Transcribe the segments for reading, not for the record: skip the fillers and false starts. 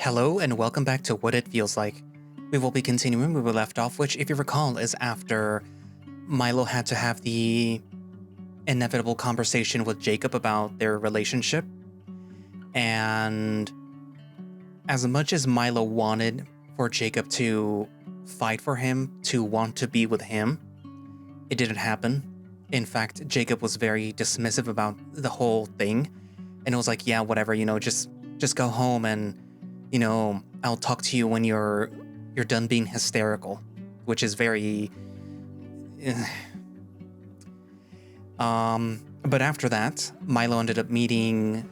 Hello and welcome back to What It Feels Like. We will be continuing where we left off, which, if you recall, is after Mylo had to have the inevitable conversation with Jacob about their relationship. And as much as Mylo wanted for Jacob to fight for him, to want to be with him, it didn't happen. In fact, Jacob was very dismissive about the whole thing. And it was like, yeah, whatever, just go home and I'll talk to you when you're done being hysterical, which is very but after that, Mylo ended up meeting,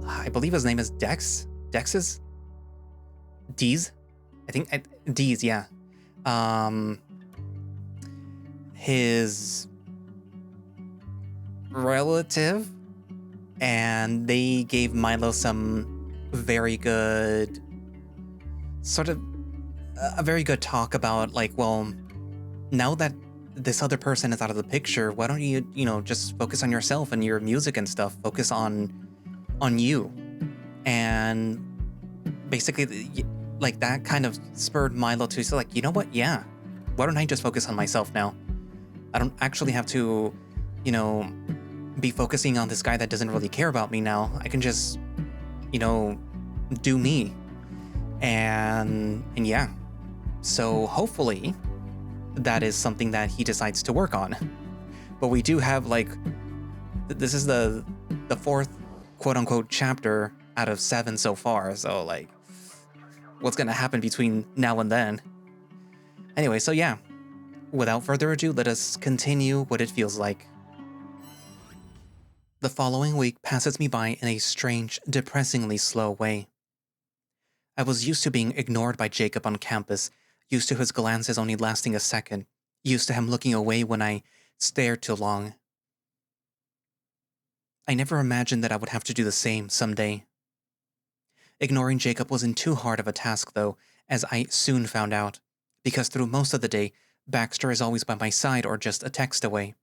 I believe his name is Dex? Dex's? Deez? I think Deez, yeah. His relative, and they gave Mylo some very good a very good talk about, like, well, now that this other person is out of the picture, why don't you just focus on yourself and your music and stuff, focus on you. And basically, like, that kind of spurred Mylo to say, like, you know what, yeah, why don't I just focus on myself now? I don't actually have to be focusing on this guy that doesn't really care about me now. I can just do me. And yeah. So hopefully that is something that he decides to work on. But we do have, like, this is the fourth quote unquote chapter out of 7 so far. So, like, what's gonna happen between now and then? Anyway, so yeah. Without further ado, let us continue What It Feels Like. The following week passes me by in a strange, depressingly slow way. I was used to being ignored by Jacob on campus, used to his glances only lasting a second, used to him looking away when I stared too long. I never imagined that I would have to do the same someday. Ignoring Jacob wasn't too hard of a task, though, as I soon found out, because through most of the day, Baxter is always by my side or just a text away.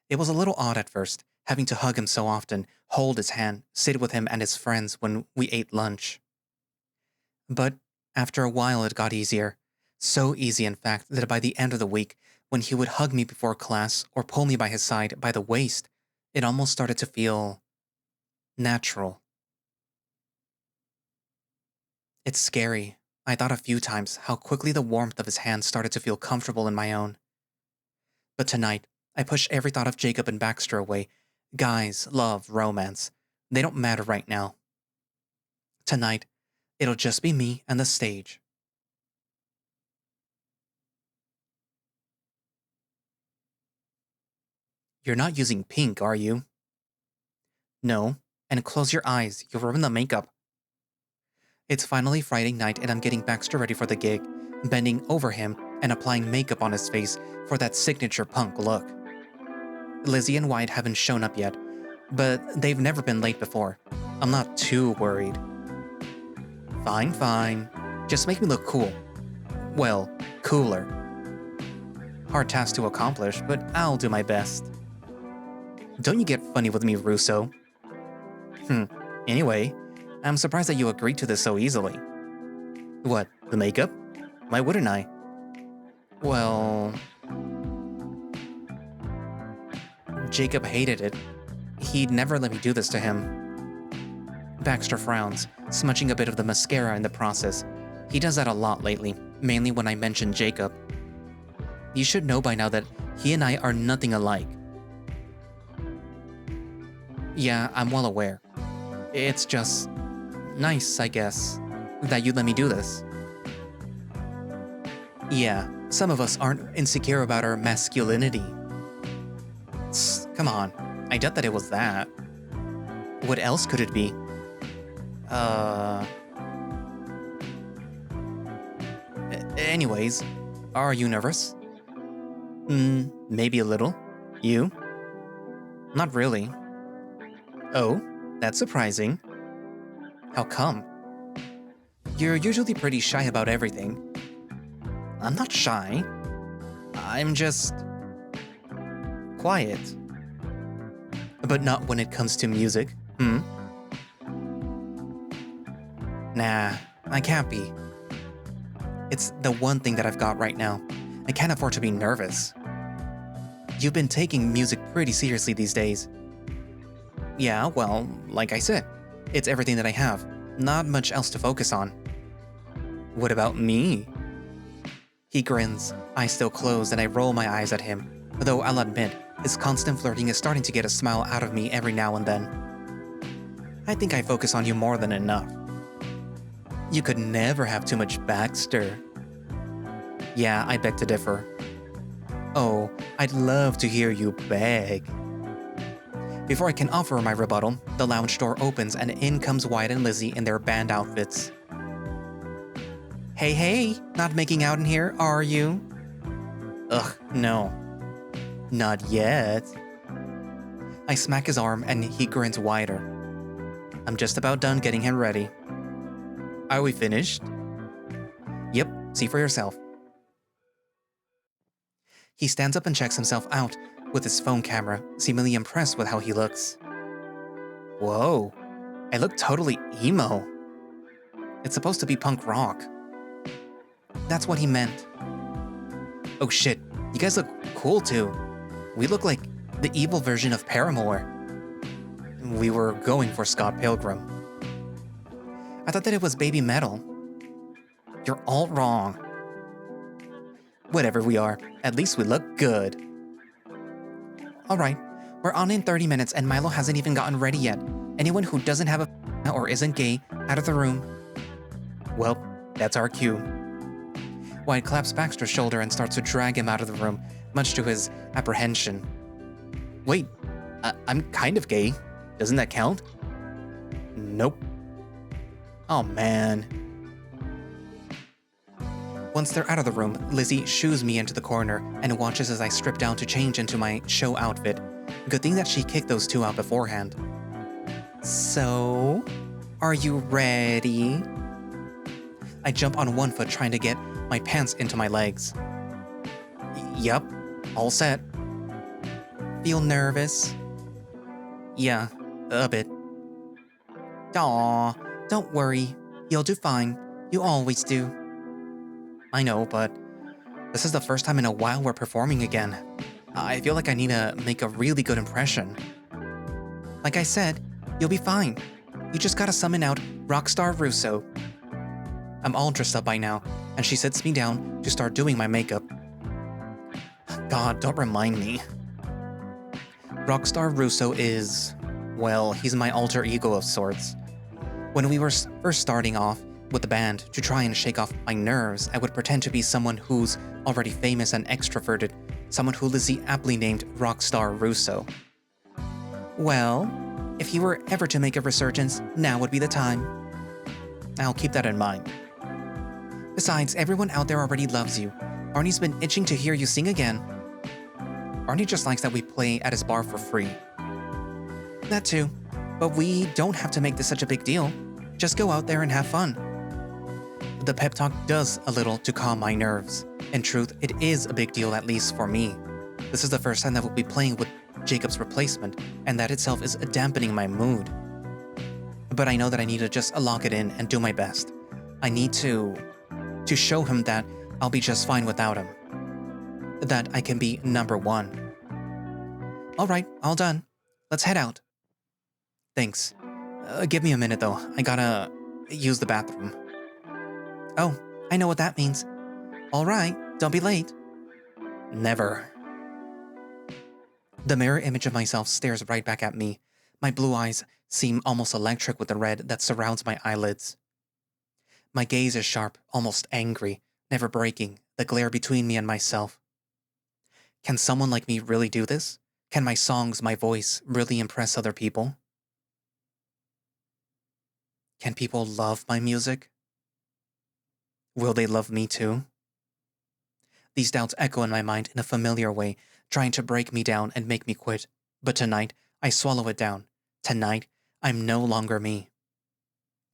It was a little odd at first, having to hug him so often, hold his hand, sit with him and his friends when we ate lunch. But after a while it got easier. So easy, in fact, that by the end of the week, when he would hug me before class or pull me by his side by the waist, it almost started to feel natural. It's scary. I thought a few times how quickly the warmth of his hand started to feel comfortable in my own. But tonight, I pushed every thought of Jacob and Baxter away. Guys, love, romance. They don't matter right now. Tonight, it'll just be me and the stage. You're not using pink, are you? No, and close your eyes, you'll ruin the makeup. It's finally Friday night and I'm getting Baxter ready for the gig, bending over him and applying makeup on his face for that signature punk look. Lizzie and White haven't shown up yet, but they've never been late before. I'm not too worried. Fine. Just make me look cool. Well, cooler. Hard task to accomplish, but I'll do my best. Don't you get funny with me, Russo? Anyway, I'm surprised that you agreed to this so easily. What, the makeup? Why wouldn't I? Well, Jacob hated it. He'd never let me do this to him. Baxter frowns, smudging a bit of the mascara in the process. He does that a lot lately, mainly when I mention Jacob. You should know by now that he and I are nothing alike. Yeah, I'm well aware. It's just nice, I guess, that you let me do this. Yeah, some of us aren't insecure about our masculinity. Come on, I doubt that it was that. What else could it be? Anyways, are you nervous? Maybe a little. You? Not really. Oh, that's surprising. How come? You're usually pretty shy about everything. I'm not shy. I'm just quiet. But not when it comes to music, Nah, I can't be. It's the one thing that I've got right now. I can't afford to be nervous. You've been taking music pretty seriously these days. Yeah, well, like I said, it's everything that I have. Not much else to focus on. What about me? He grins, eyes still closed, and I roll my eyes at him. Though I'll admit, his constant flirting is starting to get a smile out of me every now and then. I think I focus on you more than enough. You could never have too much Baxter. Yeah, I beg to differ. Oh, I'd love to hear you beg. Before I can offer my rebuttal, the lounge door opens and in comes Wyatt and Lizzie in their band outfits. Hey, not making out in here, are you? Ugh, no. Not yet. I smack his arm and he grins wider. I'm just about done getting him ready. Are we finished? Yep, see for yourself. He stands up and checks himself out with his phone camera, seemingly impressed with how he looks. Whoa, I look totally emo. It's supposed to be punk rock. That's what he meant. Oh shit, you guys look cool too. We look like the evil version of Paramore. We were going for Scott Pilgrim. I thought that it was baby metal. You're all wrong. Whatever we are, at least we look good. Alright, we're on in 30 minutes and Mylo hasn't even gotten ready yet. Anyone who doesn't have a or isn't gay, out of the room. Well, that's our cue. Wyatt claps Baxter's shoulder and starts to drag him out of the room, much to his apprehension. Wait, I'm kind of gay. Doesn't that count? Nope. Oh man. Once they're out of the room, Lizzie shoos me into the corner and watches as I strip down to change into my show outfit. Good thing that she kicked those two out beforehand. So, are you ready? I jump on one foot trying to get my pants into my legs. Yup, all set. Feel nervous? Yeah, a bit. Aw, don't worry. You'll do fine. You always do. I know, but this is the first time in a while we're performing again. I feel like I need to make a really good impression. Like I said, you'll be fine. You just gotta summon out Rockstar Russo. I'm all dressed up by now, and she sits me down to start doing my makeup. God, don't remind me. Rockstar Russo is, well, he's my alter ego of sorts. When we were first starting off with the band, to try and shake off my nerves, I would pretend to be someone who's already famous and extroverted, someone who Lizzie aptly named Rockstar Russo. Well, if he were ever to make a resurgence, now would be the time. I'll keep that in mind. Besides, everyone out there already loves you. Arnie's been itching to hear you sing again. Arnie just likes that we play at his bar for free. That too, but we don't have to make this such a big deal. Just go out there and have fun. The pep talk does a little to calm my nerves. In truth, it is a big deal, at least for me. This is the first time that we'll be playing with Jacob's replacement, and that itself is dampening my mood. But I know that I need to just lock it in and do my best. I need to show him that I'll be just fine without him. That I can be number one. Alright, all done. Let's head out. Thanks. Give me a minute though, I gotta use the bathroom. Oh, I know what that means. Alright, don't be late. Never. The mirror image of myself stares right back at me. My blue eyes seem almost electric with the red that surrounds my eyelids. My gaze is sharp, almost angry, never breaking, the glare between me and myself. Can someone like me really do this? Can my songs, my voice, really impress other people? Can people love my music? Will they love me too? These doubts echo in my mind in a familiar way, trying to break me down and make me quit. But tonight, I swallow it down. Tonight, I'm no longer me.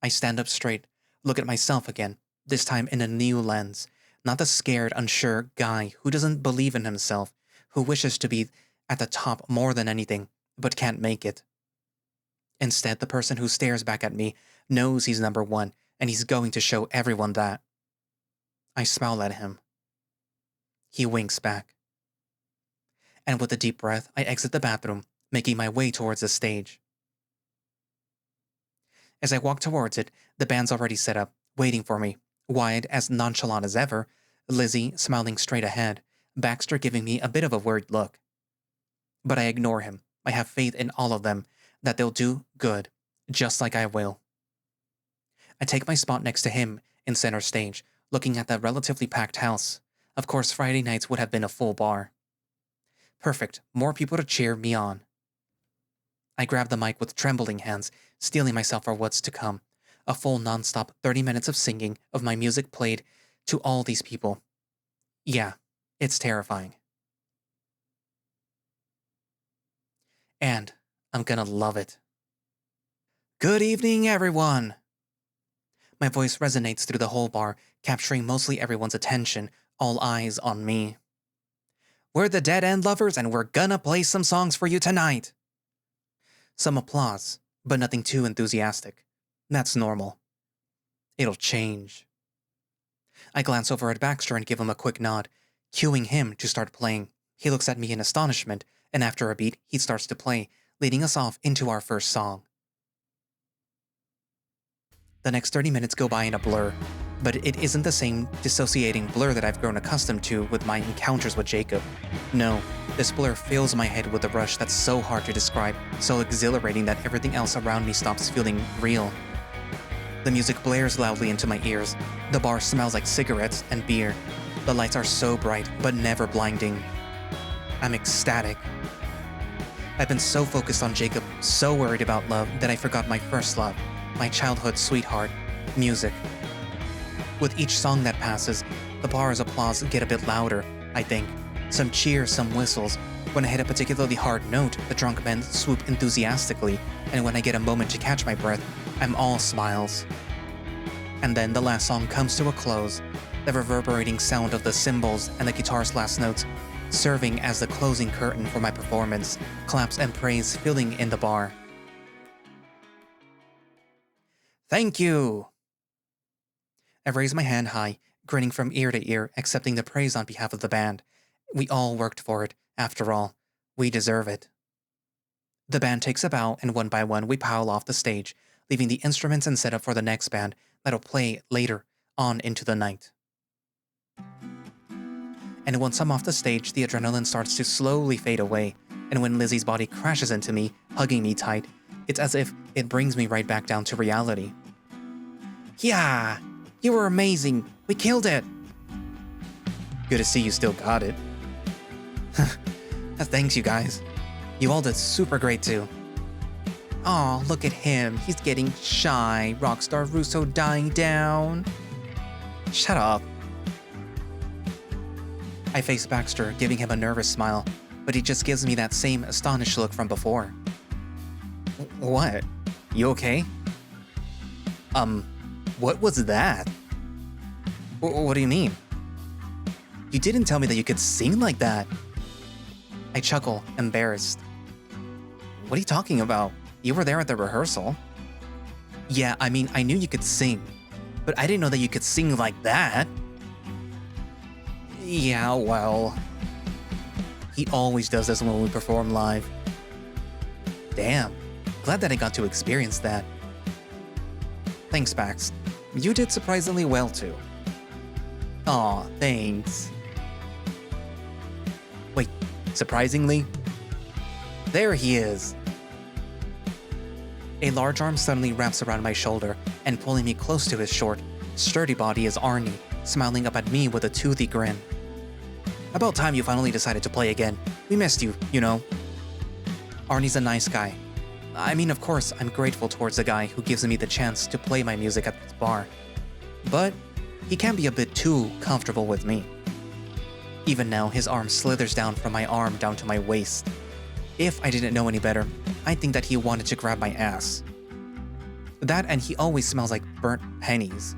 I stand up straight, look at myself again, this time in a new lens. Not the scared, unsure guy who doesn't believe in himself, who wishes to be at the top more than anything, but can't make it. Instead, the person who stares back at me knows he's number one and he's going to show everyone that. I smile at him. He winks back. And with a deep breath, I exit the bathroom, making my way towards the stage. As I walk towards it, the band's already set up, waiting for me, wide, as nonchalant as ever, Lizzie smiling straight ahead, Baxter giving me a bit of a worried look. But I ignore him. I have faith in all of them, that they'll do good, just like I will. I take my spot next to him in center stage, looking at that relatively packed house. Of course, Friday nights would have been a full bar. Perfect, more people to cheer me on. I grab the mic with trembling hands, steeling myself for what's to come. A full non-stop 30 minutes of singing of my music played to all these people. Yeah, it's terrifying. And I'm gonna love it. Good evening, everyone! My voice resonates through the whole bar, capturing mostly everyone's attention, all eyes on me. We're the Dead End Lovers, and we're gonna play some songs for you tonight. Some applause, but nothing too enthusiastic. That's normal. It'll change. I glance over at Baxter and give him a quick nod, cueing him to start playing. He looks at me in astonishment, and after a beat, he starts to play, leading us off into our first song. The next 30 minutes go by in a blur, but it isn't the same dissociating blur that I've grown accustomed to with my encounters with Jacob. No, this blur fills my head with a rush that's so hard to describe, so exhilarating that everything else around me stops feeling real. The music blares loudly into my ears. The bar smells like cigarettes and beer. The lights are so bright, but never blinding. I'm ecstatic. I've been so focused on Jacob, so worried about love, that I forgot my first love, my childhood sweetheart, music. With each song that passes, the bar's applause get a bit louder, I think. Some cheers, some whistles. When I hit a particularly hard note, the drunk men swoop enthusiastically, and when I get a moment to catch my breath, I'm all smiles. And then the last song comes to a close, the reverberating sound of the cymbals and the guitar's last notes, serving as the closing curtain for my performance, claps and praise filling in the bar. Thank you! I raise my hand high, grinning from ear to ear, accepting the praise on behalf of the band. We all worked for it, after all. We deserve it. The band takes a bow, and one by one we pile off the stage, leaving the instruments and setup for the next band that'll play later on into the night. And once I'm off the stage, the adrenaline starts to slowly fade away, and when Lizzie's body crashes into me, hugging me tight, it's as if it brings me right back down to reality. Yeah! You were amazing! We killed it! Good to see you still got it. Thanks, you guys. You all did super great too. Aw, look at him. He's getting shy. Rockstar Russo dying down. Shut up. I face Baxter, giving him a nervous smile, but he just gives me that same astonished look from before. What? You okay? What was that? What do you mean? You didn't tell me that you could sing like that. I chuckle, embarrassed. What are you talking about? You were there at the rehearsal. Yeah, I mean, I knew you could sing, but I didn't know that you could sing like that. Yeah, well... He always does this when we perform live. Damn, glad that I got to experience that. Thanks, Bax. You did surprisingly well, too. Aw, thanks. Wait, surprisingly? There he is. A large arm suddenly wraps around my shoulder, and pulling me close to his short, sturdy body is Arnie, smiling up at me with a toothy grin. About time you finally decided to play again. We missed you, you know. Arnie's a nice guy. I mean, of course, I'm grateful towards the guy who gives me the chance to play my music at this bar. But he can be a bit too comfortable with me. Even now, his arm slithers down from my arm down to my waist. If I didn't know any better, I'd think that he wanted to grab my ass. That and he always smells like burnt pennies.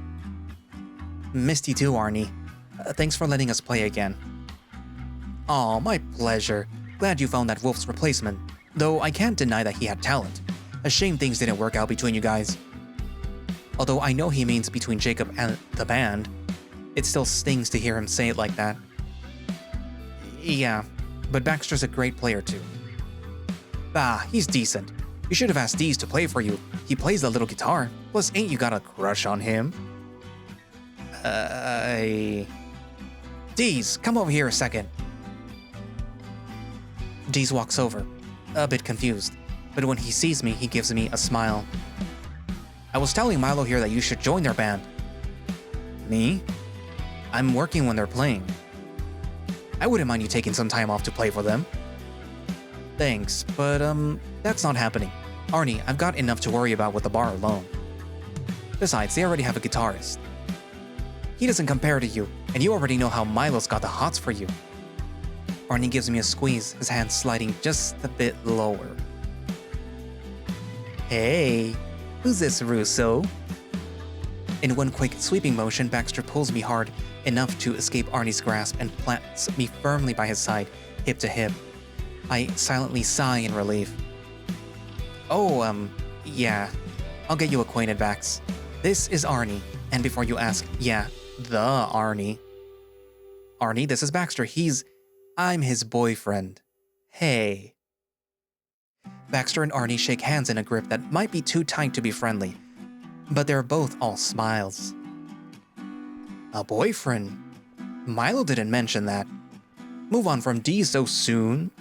Missed you too, Arnie. Thanks for letting us play again. Aw, my pleasure. Glad you found that Wolf's replacement. Though I can't deny that he had talent. A shame things didn't work out between you guys. Although I know he means between Jacob and the band, it still stings to hear him say it like that. Yeah, but Baxter's a great player too. Bah, he's decent. You should have asked Deez to play for you. He plays the little guitar. Plus, ain't you got a crush on him? Deez, come over here a second. Deez walks over, a bit confused, but when he sees me, he gives me a smile. I was telling Mylo here that you should join their band. Me? I'm working when they're playing. I wouldn't mind you taking some time off to play for them. Thanks, but that's not happening. Arnie, I've got enough to worry about with the bar alone. Besides, they already have a guitarist. He doesn't compare to you, and you already know how Mylo's got the hots for you. Arnie gives me a squeeze, his hand sliding just a bit lower. Hey, who's this, Russo? In one quick sweeping motion, Baxter pulls me hard enough to escape Arnie's grasp and plants me firmly by his side, hip to hip. I silently sigh in relief. Oh, yeah. I'll get you acquainted, Bax. This is Arnie, and before you ask, yeah, the Arnie. Arnie, this is Baxter. I'm his boyfriend. Hey. Baxter and Arnie shake hands in a grip that might be too tight to be friendly, but they're both all smiles. A boyfriend? Mylo didn't mention that. Move on from D so soon.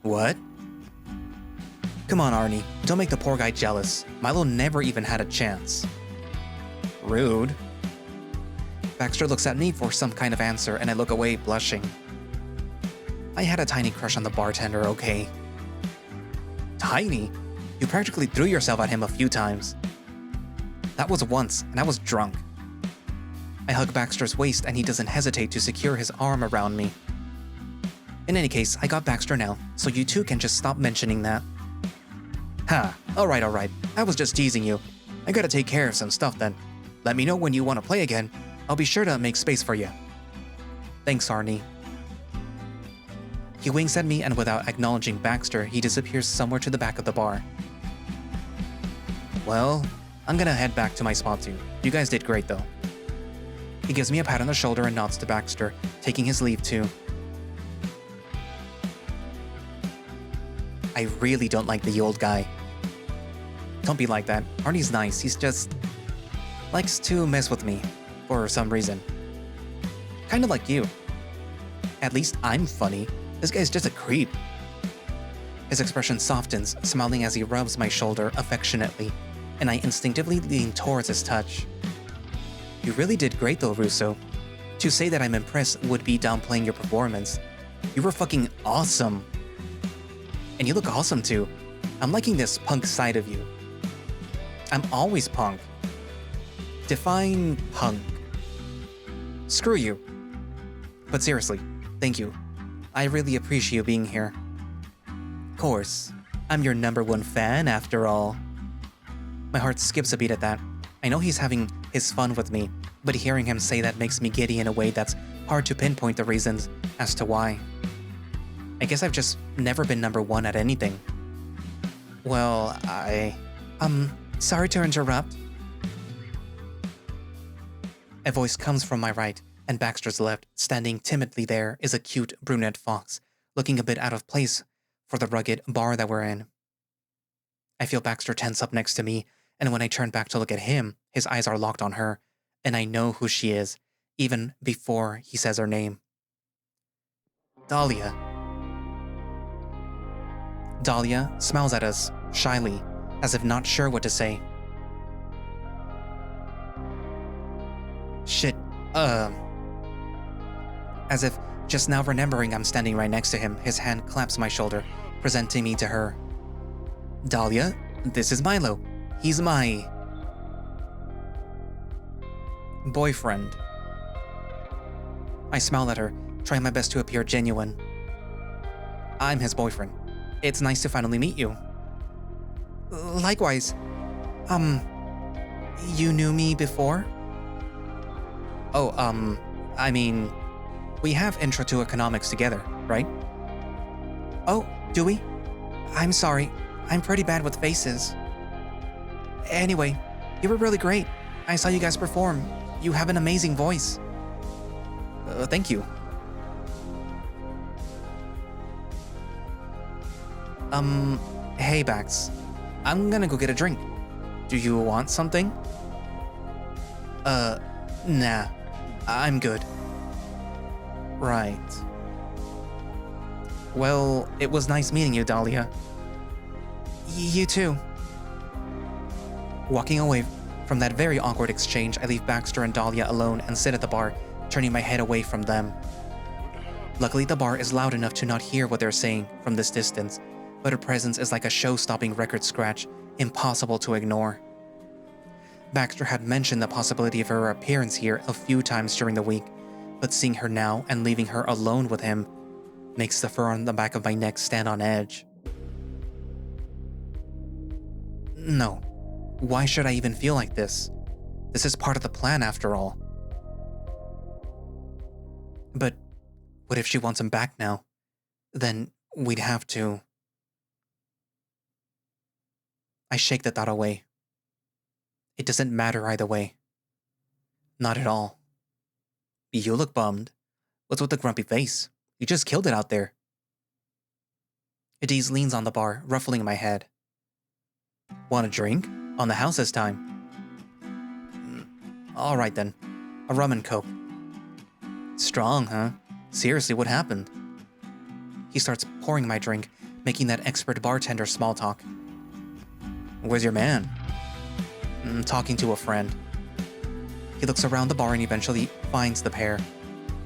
What? Come on, Arnie. Don't make the poor guy jealous. Mylo never even had a chance. Rude. Baxter looks at me for some kind of answer, and I look away, blushing. I had a tiny crush on the bartender, okay? Tiny? You practically threw yourself at him a few times. That was once, and I was drunk. I hug Baxter's waist, and he doesn't hesitate to secure his arm around me. In any case, I got Baxter now, so you two can just stop mentioning that. Ha, alright. I was just teasing you. I gotta take care of some stuff then. Let me know when you want to play again. I'll be sure to make space for you. Thanks, Arnie. He winks at me, and without acknowledging Baxter, he disappears somewhere to the back of the bar. Well, I'm gonna head back to my spot too. You guys did great though. He gives me a pat on the shoulder and nods to Baxter, taking his leave too. I really don't like the old guy. Don't be like that. Arnie's nice, he's just likes to mess with me for some reason. Kinda like you. At least I'm funny. This guy's just a creep. His expression softens, smiling as he rubs my shoulder affectionately, and I instinctively lean towards his touch. You really did great though, Russo. To say that I'm impressed would be downplaying your performance. You were fucking awesome. And you look awesome too. I'm liking this punk side of you. I'm always punk. Define punk. Screw you. But seriously, thank you. I really appreciate you being here. Of course, I'm your #1 fan after all. My heart skips a beat at that. I know he's having his fun with me, but hearing him say that makes me giddy in a way that's hard to pinpoint the reasons as to why. I guess I've just never been #1 at anything. Well, sorry to interrupt. A voice comes from my right, and Baxter's left. Standing timidly there is a cute brunette fox, looking a bit out of place for the rugged bar that we're in. I feel Baxter tense up next to me, and when I turn back to look at him, his eyes are locked on her, and I know who she is, even before he says her name. Dahlia. Dahlia smiles at us, shyly, as if not sure what to say. Shit, As if just now remembering I'm standing right next to him, his hand claps my shoulder, presenting me to her. Dahlia, this is Mylo. He's my boyfriend. I smile at her, trying my best to appear genuine. I'm his boyfriend. It's nice to finally meet you. Likewise. You knew me before? Oh, I mean, we have Intro to Economics together, right? Oh, do we? I'm sorry. I'm pretty bad with faces. Anyway, You were really great. I saw you guys perform. You have an amazing voice. Thank you. Hey Bax. I'm gonna go get a drink. Do you want something? Nah. I'm good. Right. Well, it was nice meeting you, Dahlia. You too. Walking away from that very awkward exchange, I leave Baxter and Dahlia alone and sit at the bar, turning my head away from them. Luckily, the bar is loud enough to not hear what they're saying from this distance, but her presence is like a show-stopping record scratch, impossible to ignore. Baxter had mentioned the possibility of her appearance here a few times during the week, but seeing her now and leaving her alone with him makes the fur on the back of my neck stand on edge. No. Why should I even feel like this? This is part of the plan after all. But what if she wants him back now? Then we'd have to... I shake the thought away. It doesn't matter either way. Not at all. You look bummed. What's with the grumpy face? You just killed it out there. Adiz leans on the bar, ruffling my head. Want a drink? On the house this time. Alright then. A rum and coke. Strong, huh? Seriously, what happened? He starts pouring my drink, making that expert bartender small talk. Where's your man? Talking to a friend. He looks around the bar and eventually finds the pair,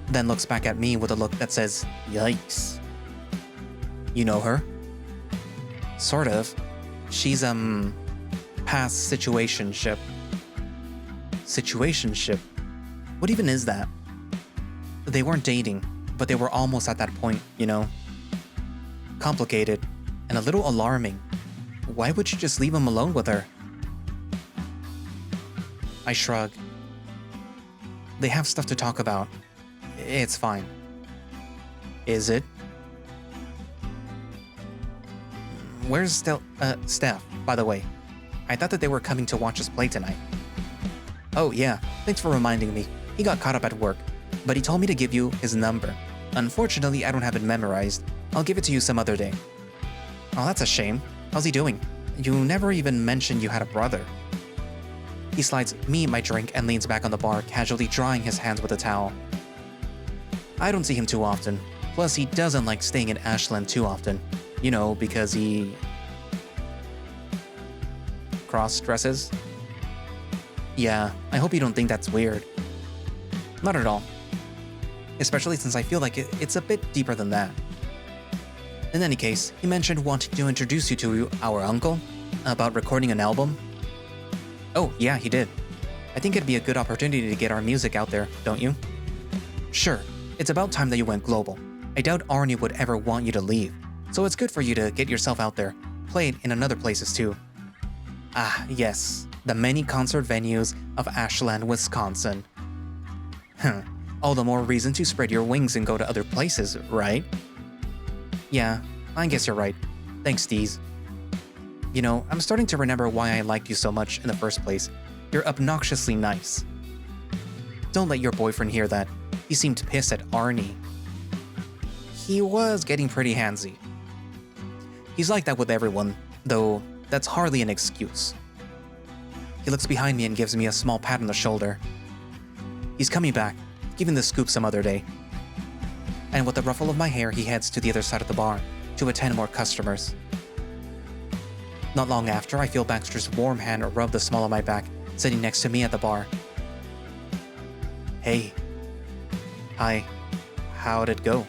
then looks back at me with a look that says, yikes. You know her? Sort of. She's, past situationship. Situationship? What even is that? They weren't dating, but they were almost at that point, you know? Complicated, and a little alarming. Why would you just leave him alone with her? I shrug. They have stuff to talk about. It's fine. Is it? Where's Steph, by the way? I thought that they were coming to watch us play tonight. Oh yeah, thanks for reminding me. He got caught up at work, but he told me to give you his number. Unfortunately, I don't have it memorized. I'll give it to you some other day. Oh, that's a shame. How's he doing? You never even mentioned you had a brother. He slides me my drink and leans back on the bar, casually drying his hands with a towel. I don't see him too often. Plus, he doesn't like staying in Ashland too often. You know, because he... cross-dresses? Yeah, I hope you don't think that's weird. Not at all. Especially since I feel like it's a bit deeper than that. In any case, he mentioned wanting to introduce you to our uncle about recording an album. Oh, yeah, he did. I think it'd be a good opportunity to get our music out there, don't you? Sure, it's about time that you went global. I doubt Arnie would ever want you to leave, so it's good for you to get yourself out there, play it in other places too. Ah, yes, the many concert venues of Ashland, Wisconsin. All the more reason to spread your wings and go to other places, right? Yeah, I guess you're right. Thanks, Deez. You know, I'm starting to remember why I liked you so much in the first place. You're obnoxiously nice. Don't let your boyfriend hear that. He seemed pissed at Arnie. He was getting pretty handsy. He's like that with everyone, though that's hardly an excuse. He looks behind me and gives me a small pat on the shoulder. He's coming back, giving the scoop some other day. And with a ruffle of my hair, he heads to the other side of the bar to attend more customers. Not long after, I feel Baxter's warm hand rub the small of my back, sitting next to me at the bar. Hey. Hi. How'd it go?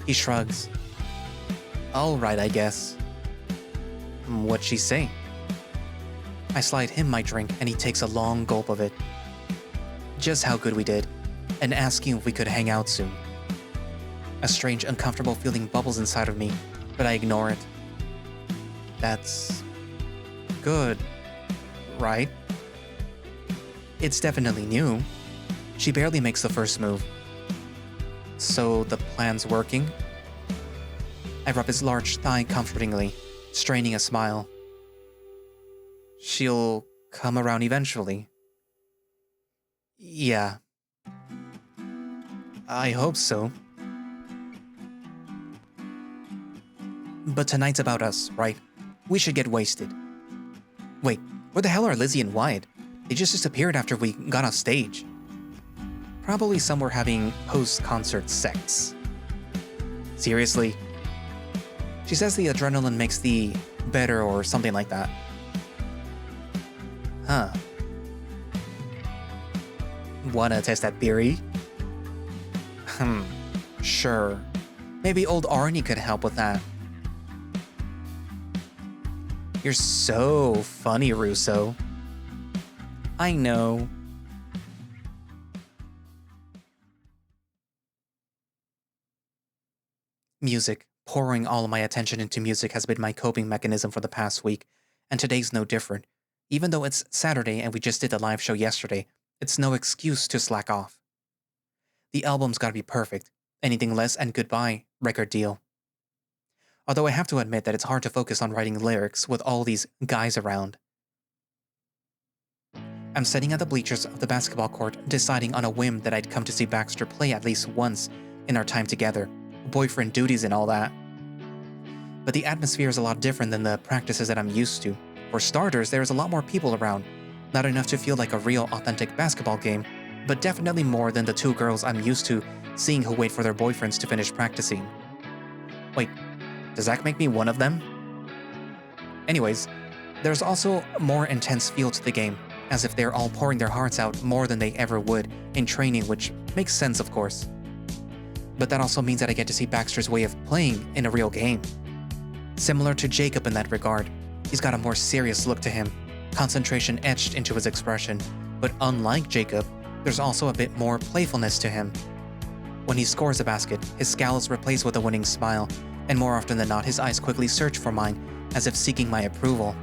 He shrugs. All right, I guess. What'd she say? I slide him my drink and he takes a long gulp of it. Just how good we did, and asking if we could hang out soon. A strange, uncomfortable feeling bubbles inside of me, but I ignore it. That's... good, right? It's definitely new. She barely makes the first move. So the plan's working? I rub his large thigh comfortingly, straining a smile. She'll come around eventually. Yeah. I hope so. But tonight's about us, right? We should get wasted. Wait, where the hell are Lizzie and Wyatt? They just disappeared after we got off stage. Probably somewhere having post-concert sex. Seriously? She says the adrenaline makes the better or something like that. Huh. Wanna test that theory? Sure. Maybe old Arnie could help with that. You're so funny, Russo. I know. Music. Pouring all of my attention into music has been my coping mechanism for the past week, and today's no different. Even though it's Saturday and we just did the live show yesterday, it's no excuse to slack off. The album's gotta be perfect. Anything less and goodbye, record deal. Although I have to admit that it's hard to focus on writing lyrics with all these guys around. I'm sitting at the bleachers of the basketball court, deciding on a whim that I'd come to see Baxter play at least once in our time together, boyfriend duties and all that. But the atmosphere is a lot different than the practices that I'm used to. For starters, there's a lot more people around, not enough to feel like a real authentic basketball game, but definitely more than the two girls I'm used to seeing who wait for their boyfriends to finish practicing. Wait, does that make me one of them? Anyways, there's also a more intense feel to the game, as if they're all pouring their hearts out more than they ever would in training, which makes sense, of course. But that also means that I get to see Baxter's way of playing in a real game. Similar to Jacob in that regard, he's got a more serious look to him, concentration etched into his expression, but unlike Jacob, there's also a bit more playfulness to him. When he scores a basket, his scowl is replaced with a winning smile, and more often than not, his eyes quickly search for mine, as if seeking my approval.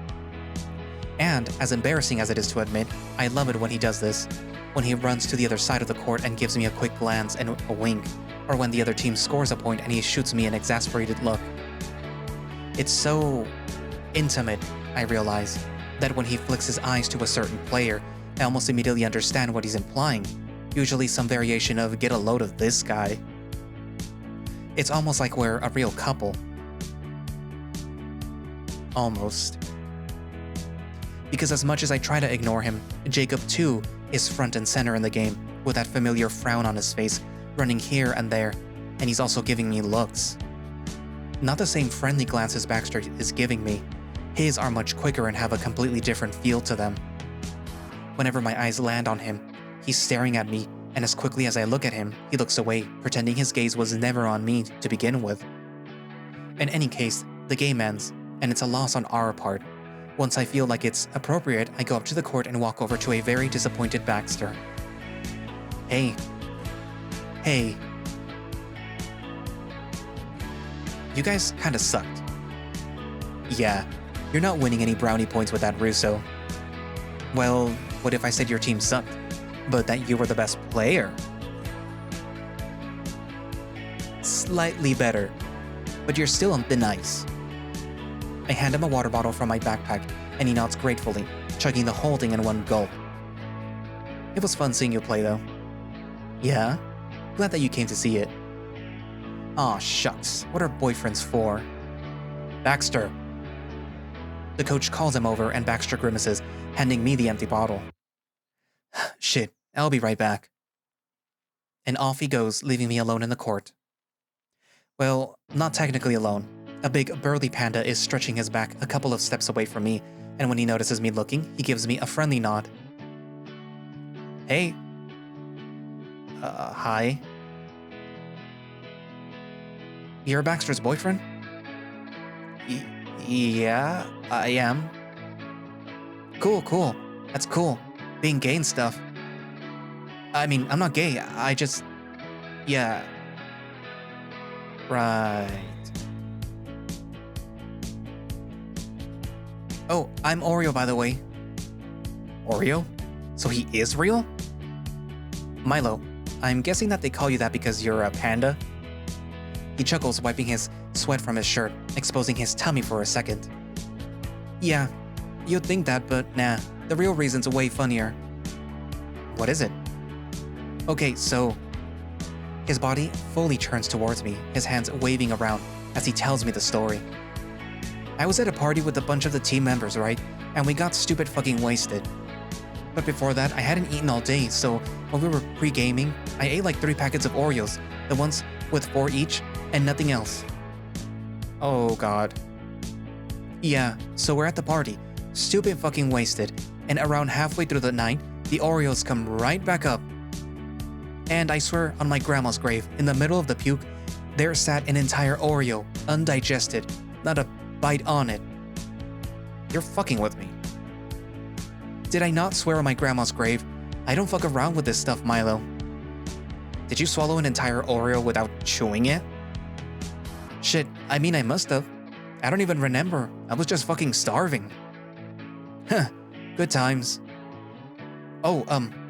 And, as embarrassing as it is to admit, I love it when he does this, when he runs to the other side of the court and gives me a quick glance and a wink, or when the other team scores a point and he shoots me an exasperated look. It's so intimate, I realize, that when he flicks his eyes to a certain player, I almost immediately understand what he's implying, usually some variation of "get a load of this guy." It's almost like we're a real couple. Almost. Because as much as I try to ignore him, Jacob too is front and center in the game, with that familiar frown on his face, running here and there, and he's also giving me looks. Not the same friendly glances Baxter is giving me. His are much quicker and have a completely different feel to them. Whenever my eyes land on him, he's staring at me, and as quickly as I look at him, he looks away, pretending his gaze was never on me to begin with. In any case, the game ends, and it's a loss on our part. Once I feel like it's appropriate, I go up to the court and walk over to a very disappointed Baxter. Hey. Hey. You guys kinda sucked. Yeah, you're not winning any brownie points with that, Russo. Well, what if I said your team sucked, but that you were the best player? Slightly better, but you're still on thin ice. I hand him a water bottle from my backpack, and he nods gratefully, chugging the whole thing in one gulp. It was fun seeing you play, though. Yeah? Glad that you came to see it. Aw, shucks, what are boyfriends for? Baxter. The coach calls him over, and Baxter grimaces, handing me the empty bottle. Shit, I'll be right back. And off he goes, leaving me alone in the court. Well, not technically alone. A big burly panda is stretching his back a couple of steps away from me, and when he notices me looking, he gives me a friendly nod. Hey. Hi. You're Baxter's boyfriend? Yeah, I am. Cool. That's cool. Being gay and stuff. I mean, I'm not gay, I just... Yeah. Right. Oh, I'm Oreo, by the way. Oreo? So he is real? Mylo, I'm guessing that they call you that because you're a panda? He chuckles, wiping his sweat from his shirt, exposing his tummy for a second. Yeah, you'd think that, but nah, The real reason's way funnier. What is it? Okay, so... His body fully turns towards me, his hands waving around as he tells me the story. I was at a party with a bunch of the team members, right? And we got stupid fucking wasted. But before that, I hadn't eaten all day, so when we were pre-gaming, I ate like 3 packets of Oreos, the ones with 4 each, and nothing else. Oh god. Yeah, so we're at the party, stupid fucking wasted, and around halfway through the night, the Oreos come right back up. And I swear on my grandma's grave, in the middle of the puke, there sat an entire Oreo, undigested, not a bite on it. You're fucking with me. Did I not swear on my grandma's grave? I don't fuck around with this stuff, Mylo. Did you swallow an entire Oreo without chewing it? Shit, I mean I must have. I don't even remember. I was just fucking starving. Huh, good times. Oh,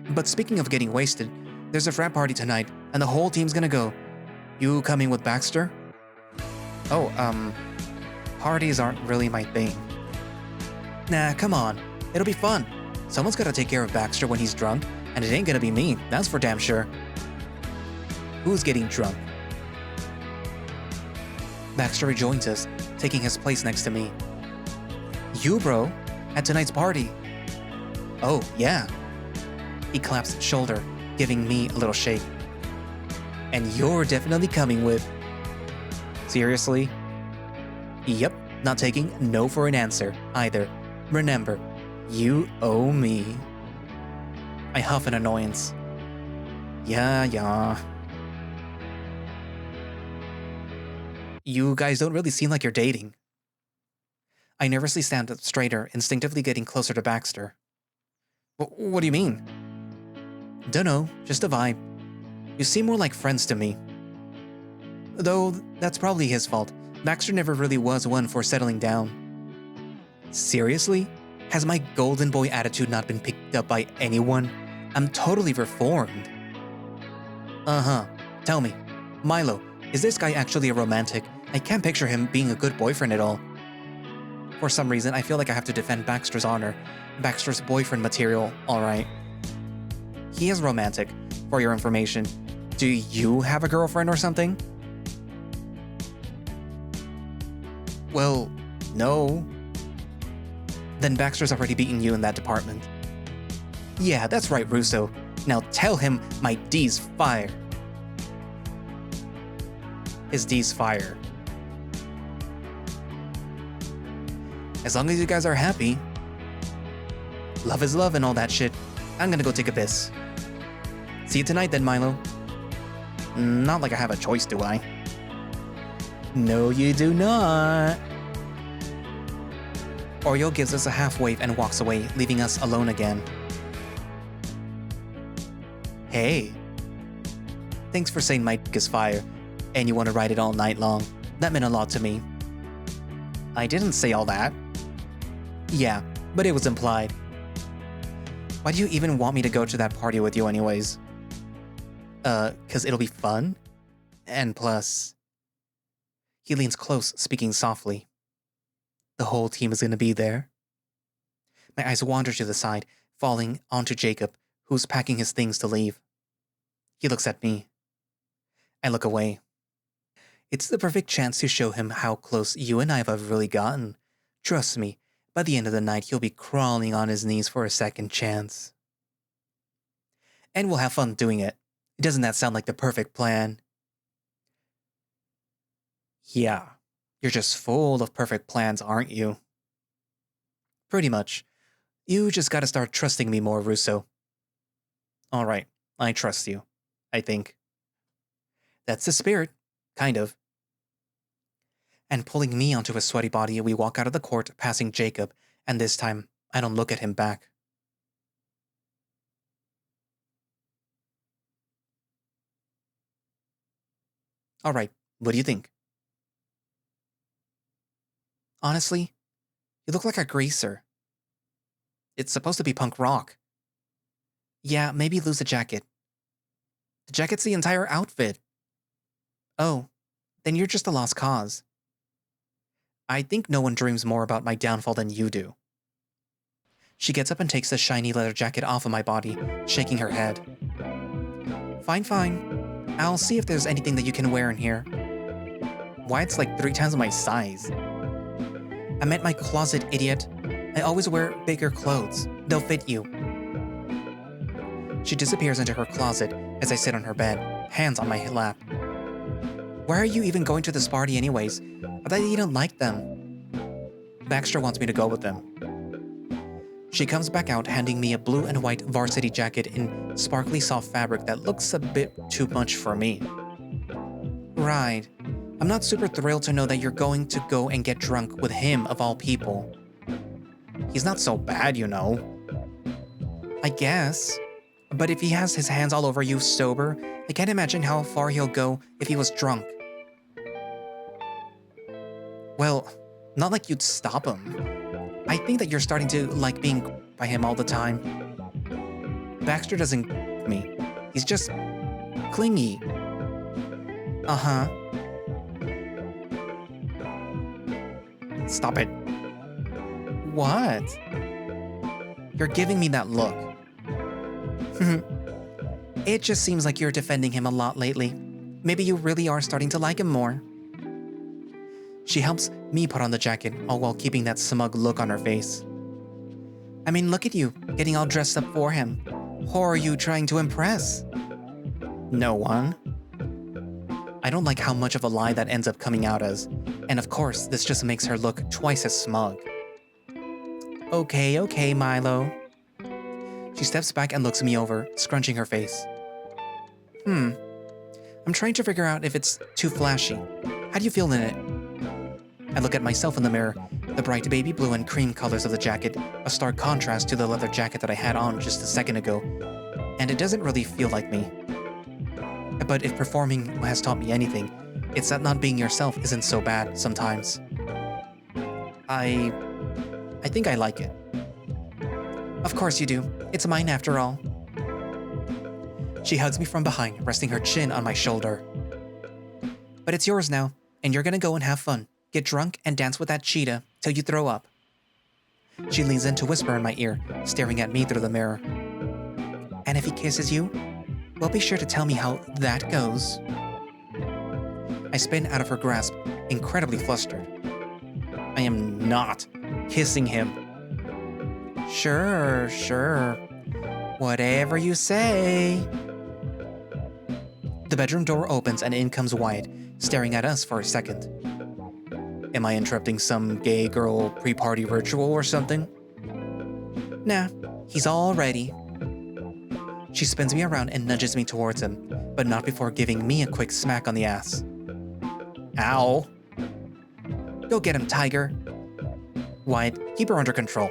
but speaking of getting wasted, there's a frat party tonight, and the whole team's gonna go. You coming with Baxter? Oh, parties aren't really my thing. Nah, come on. It'll be fun. Someone's gotta take care of Baxter when he's drunk, and it ain't gonna be me, that's for damn sure. Who's getting drunk? Baxter rejoins us, taking his place next to me. You, bro, at tonight's party. Oh, yeah. He claps his shoulder, giving me a little shake. And you're definitely coming with... Seriously? Yep, not taking no for an answer, either. Remember, you owe me. I huff in annoyance. Yeah. You guys don't really seem like you're dating. I nervously stand up straighter, instinctively getting closer to Baxter. What do you mean? Dunno, just a vibe. You seem more like friends to me. Though, that's probably his fault. Baxter never really was one for settling down. Seriously? Has my golden boy attitude not been picked up by anyone? I'm totally reformed. Uh-huh. Tell me, Mylo, is this guy actually a romantic? I can't picture him being a good boyfriend at all. For some reason, I feel like I have to defend Baxter's honor. Baxter's boyfriend material, alright. He is romantic, for your information. Do you have a girlfriend or something? Well, no. Then Baxter's already beaten you in that department. Yeah, that's right, Russo. Now tell him my D's fire. His D's fire. As long as you guys are happy. Love is love and all that shit. I'm gonna go take a piss. See you tonight then, Mylo. Not like I have a choice, do I? No, you do not. Oreo gives us a half wave and walks away, leaving us alone again. Hey. Thanks for saying my dick is fire, and you want to ride it all night long. That meant a lot to me. I didn't say all that. Yeah, but it was implied. Why do you even want me to go to that party with you anyways? 'Cause it'll be fun? And plus... He leans close, speaking softly. The whole team is gonna be there. My eyes wander to the side, falling onto Jacob, who's packing his things to leave. He looks at me. I look away. It's the perfect chance to show him how close you and I have really gotten. Trust me, by the end of the night he'll be crawling on his knees for a second chance. And we'll have fun doing it. Doesn't that sound like the perfect plan? Yeah, you're just full of perfect plans, aren't you? Pretty much. You just gotta start trusting me more, Russo. Alright, I trust you. I think. That's the spirit. Kind of. And pulling me onto his sweaty body, we walk out of the court, passing Jacob, and this time, I don't look at him back. Alright, what do you think? Honestly, you look like a greaser. It's supposed to be punk rock. Yeah, maybe lose the jacket. The jacket's the entire outfit. Oh, then you're just a lost cause. I think no one dreams more about my downfall than you do. She gets up and takes the shiny leather jacket off of my body, shaking her head. Fine, fine. I'll see if there's anything that you can wear in here. Why, it's like 3 times my size. I'm at my closet, idiot. I always wear bigger clothes. They'll fit you. She disappears into her closet as I sit on her bed, hands on my lap. Why are you even going to this party anyways? I thought you didn't like them. Baxter wants me to go with them. She comes back out handing me a blue and white varsity jacket in sparkly soft fabric that looks a bit too much for me. Right. I'm not super thrilled to know that you're going to go and get drunk with him of all people. He's not so bad, you know. I guess. But if he has his hands all over you sober, I can't imagine how far he'll go if he was drunk. Well, not like you'd stop him. I think that you're starting to like being by him all the time. Baxter doesn't me. He's just clingy. Uh-huh. Stop it. What? You're giving me that look. It just seems like you're defending him a lot lately. Maybe you really are starting to like him more. She helps me put on the jacket, all while keeping that smug look on her face. I mean, look at you, getting all dressed up for him. Who are you trying to impress? No one. I don't like how much of a lie that ends up coming out as, and of course, this just makes her look twice as smug. Okay, Mylo. She steps back and looks me over, scrunching her face. I'm trying to figure out if it's too flashy. How do you feel in it? I look at myself in the mirror, the bright baby blue and cream colors of the jacket, a stark contrast to the leather jacket that I had on just a second ago, and it doesn't really feel like me. But if performing has taught me anything, it's that not being yourself isn't so bad sometimes. I think I like it. Of course you do. It's mine after all. She hugs me from behind, resting her chin on my shoulder. But it's yours now, and you're gonna go and have fun. Get drunk and dance with that cheetah till you throw up. She leans in to whisper in my ear, staring at me through the mirror. And if he kisses you, well, be sure to tell me how that goes. I spin out of her grasp, incredibly flustered. I am not kissing him. Sure. Whatever you say. The bedroom door opens and in comes Wyatt, staring at us for a second. Am I interrupting some gay girl pre-party ritual or something? Nah, he's all ready. She spins me around and nudges me towards him, but not before giving me a quick smack on the ass. Ow. Go get him, tiger. Wyatt, keep her under control.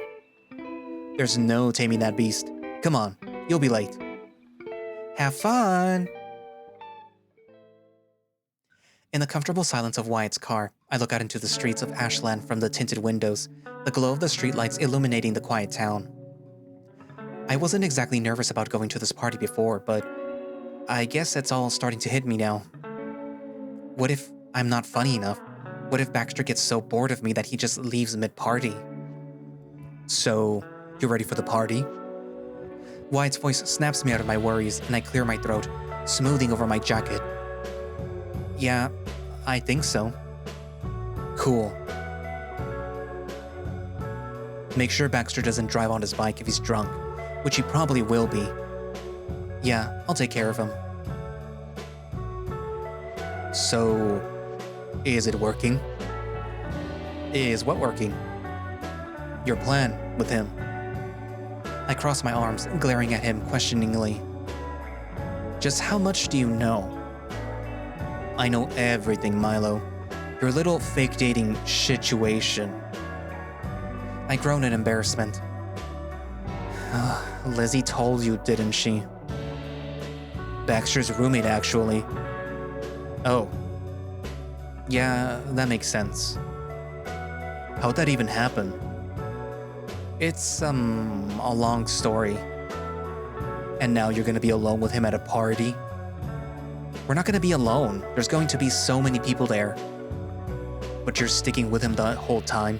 There's no taming that beast. Come on, you'll be late. Have fun. In the comfortable silence of Wyatt's car, I look out into the streets of Ashland from the tinted windows, the glow of the streetlights illuminating the quiet town. I wasn't exactly nervous about going to this party before, but I guess it's all starting to hit me now. What if I'm not funny enough? What if Baxter gets so bored of me that he just leaves mid-party? So, you ready for the party? Wyatt's voice snaps me out of my worries and I clear my throat, smoothing over my jacket. Yeah, I think so. Cool. Make sure Baxter doesn't drive on his bike if he's drunk, which he probably will be. Yeah, I'll take care of him. So, is it working? Is what working? Your plan with him. I cross my arms, glaring at him questioningly. Just how much do you know? I know everything, Mylo. Your little fake dating situation. I groan in embarrassment. Lizzie told you, didn't she? Baxter's roommate, actually. Oh. Yeah, that makes sense. How'd that even happen? It's, a long story. And now you're gonna be alone with him at a party? We're not gonna be alone. There's going to be so many people there. But you're sticking with him the whole time,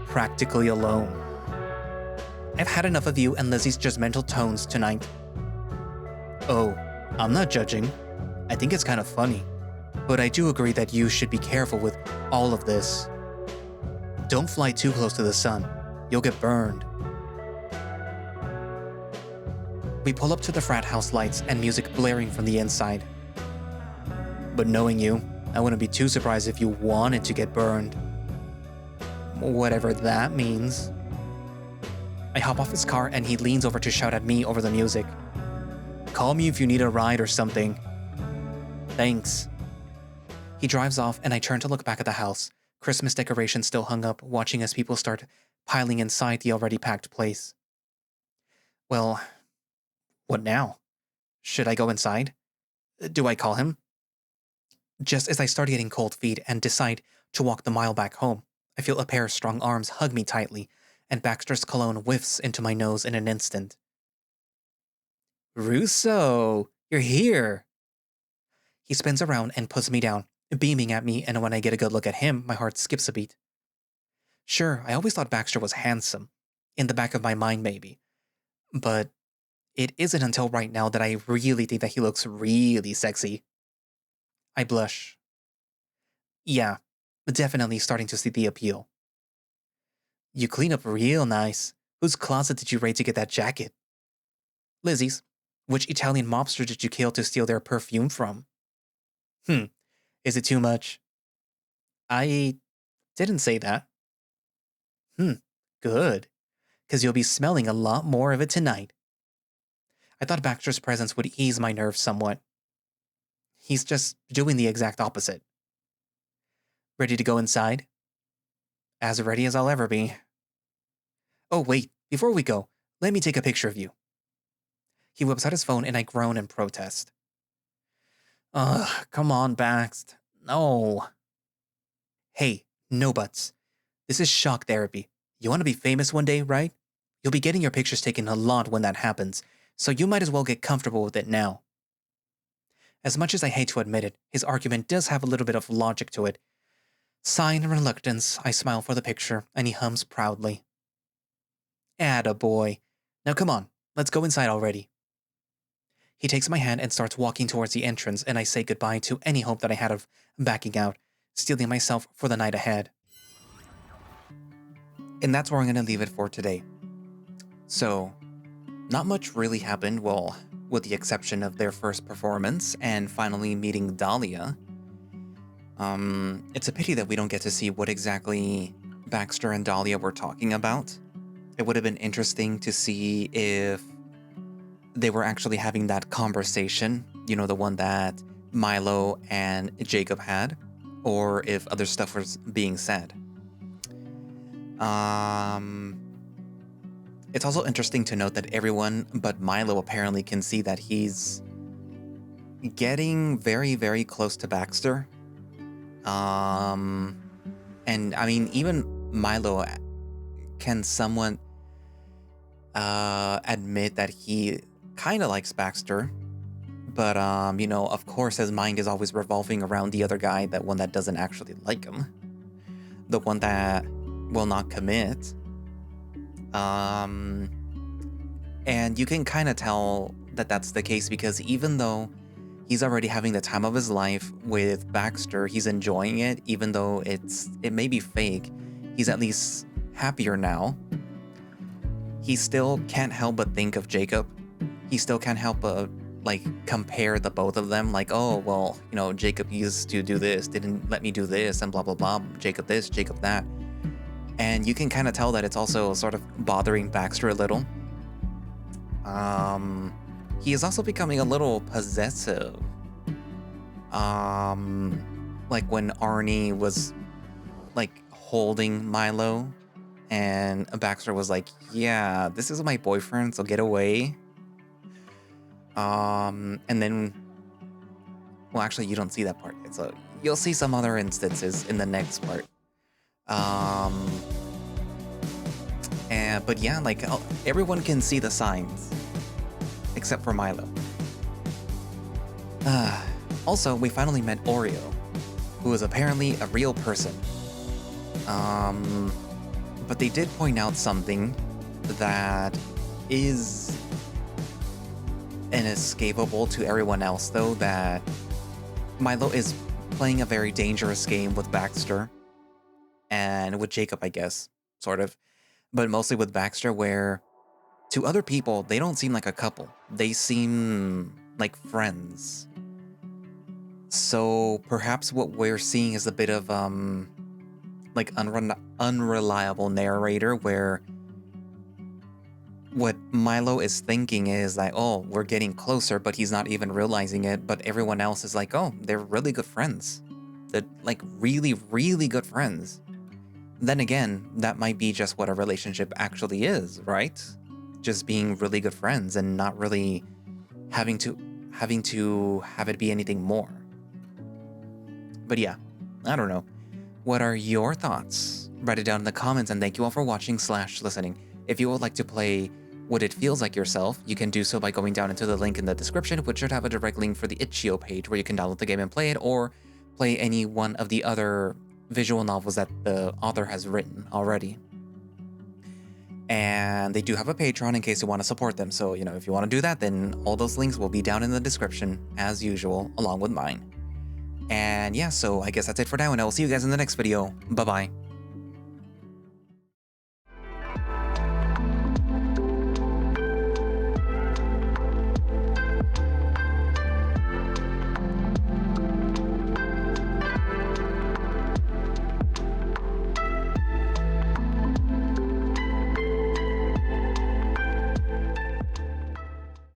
practically alone. I've had enough of you and Lizzie's judgmental tones tonight. Oh, I'm not judging. I think it's kind of funny. But I do agree that you should be careful with all of this. Don't fly too close to the sun. You'll get burned. We pull up to the frat house lights and music blaring from the inside. But knowing you, I wouldn't be too surprised if you wanted to get burned. Whatever that means. I hop off his car and he leans over to shout at me over the music. Call me if you need a ride or something. Thanks. He drives off and I turn to look back at the house, Christmas decorations still hung up, watching as people start piling inside the already packed place. Well, what now? Should I go inside? Do I call him? Just as I start getting cold feet and decide to walk the mile back home, I feel a pair of strong arms hug me tightly, and Baxter's cologne whiffs into my nose in an instant. Russo, you're here! He spins around and puts me down, beaming at me, and when I get a good look at him, my heart skips a beat. Sure, I always thought Baxter was handsome. In the back of my mind, maybe. But it isn't until right now that I really think that he looks really sexy. I blush. Yeah, definitely starting to see the appeal. You clean up real nice. Whose closet did you raid to get that jacket? Lizzie's. Which Italian mobster did you kill to steal their perfume from? Is it too much? I didn't say that. Good. 'Cause you'll be smelling a lot more of it tonight. I thought Baxter's presence would ease my nerves somewhat. He's just doing the exact opposite. Ready to go inside? As ready as I'll ever be. Oh, wait, before we go, let me take a picture of you. He whips out his phone and I groan in protest. Ugh, come on, Baxt. No. Hey, no buts. This is shock therapy. You want to be famous one day, right? You'll be getting your pictures taken a lot when that happens, so you might as well get comfortable with it now. As much as I hate to admit it, his argument does have a little bit of logic to it. Sighing in reluctance, I smile for the picture, and he hums proudly. Attaboy. Now come on, let's go inside already. He takes my hand and starts walking towards the entrance, and I say goodbye to any hope that I had of backing out, steeling myself for the night ahead. And that's where I'm going to leave it for today. So, not much really happened, well, with the exception of their first performance and finally meeting Dahlia. It's a pity that we don't get to see what exactly Baxter and Dahlia were talking about. It would have been interesting to see if they were actually having that conversation, you know, the one that Mylo and Jacob had, or if other stuff was being said. It's also interesting to note that everyone but Mylo apparently can see that he's getting very, very close to Baxter. And I mean, even Mylo can somewhat admit that he kind of likes Baxter. But, you know, of course his mind is always revolving around the other guy, that one that doesn't actually like him. The one that will not commit. And you can kind of tell that that's the case because even though he's already having the time of his life with Baxter, he's enjoying it, even though it may be fake, he's at least happier now. He still can't help but think of Jacob. He still can't help but, like, compare the both of them, like, oh, well, you know, Jacob used to do this, didn't let me do this, and blah, blah, blah, Jacob this, Jacob that. And you can kind of tell that it's also sort of bothering Baxter a little. He is also becoming a little possessive. Like when Arnie was, like, holding Mylo, and Baxter was like, yeah, this is my boyfriend, so get away. And then, well, actually, you don't see that part yet, so you'll see some other instances in the next part. But yeah, like, everyone can see the signs, except for Mylo. Also, we finally met Oreo, who is apparently a real person. But they did point out something that is inescapable to everyone else, though, that Mylo is playing a very dangerous game with Baxter and with Jacob, I guess, sort of, but mostly with Baxter, where to other people, they don't seem like a couple. They seem like friends. So perhaps what we're seeing is a bit of like unreliable narrator, where what Mylo is thinking is like, oh, we're getting closer, but he's not even realizing it. But everyone else is like, oh, they're really good friends. They're like really, really good friends. Then again, that might be just what a relationship actually is, right? Just being really good friends and not really having to have it be anything more. But yeah, I don't know. What are your thoughts? Write it down in the comments, and thank you all for watching / listening. If you would like to play What It Feels Like yourself, you can do so by going down into the link in the description, which should have a direct link for the itch.io page where you can download the game and play it, or play any one of the other visual novels that the author has written already. And they do have a Patreon in case you want to support them, so, if you want to do that, then all those links will be down in the description, as usual, along with mine. And yeah, so I guess that's it for now, and I will see you guys in the next video. Bye-bye.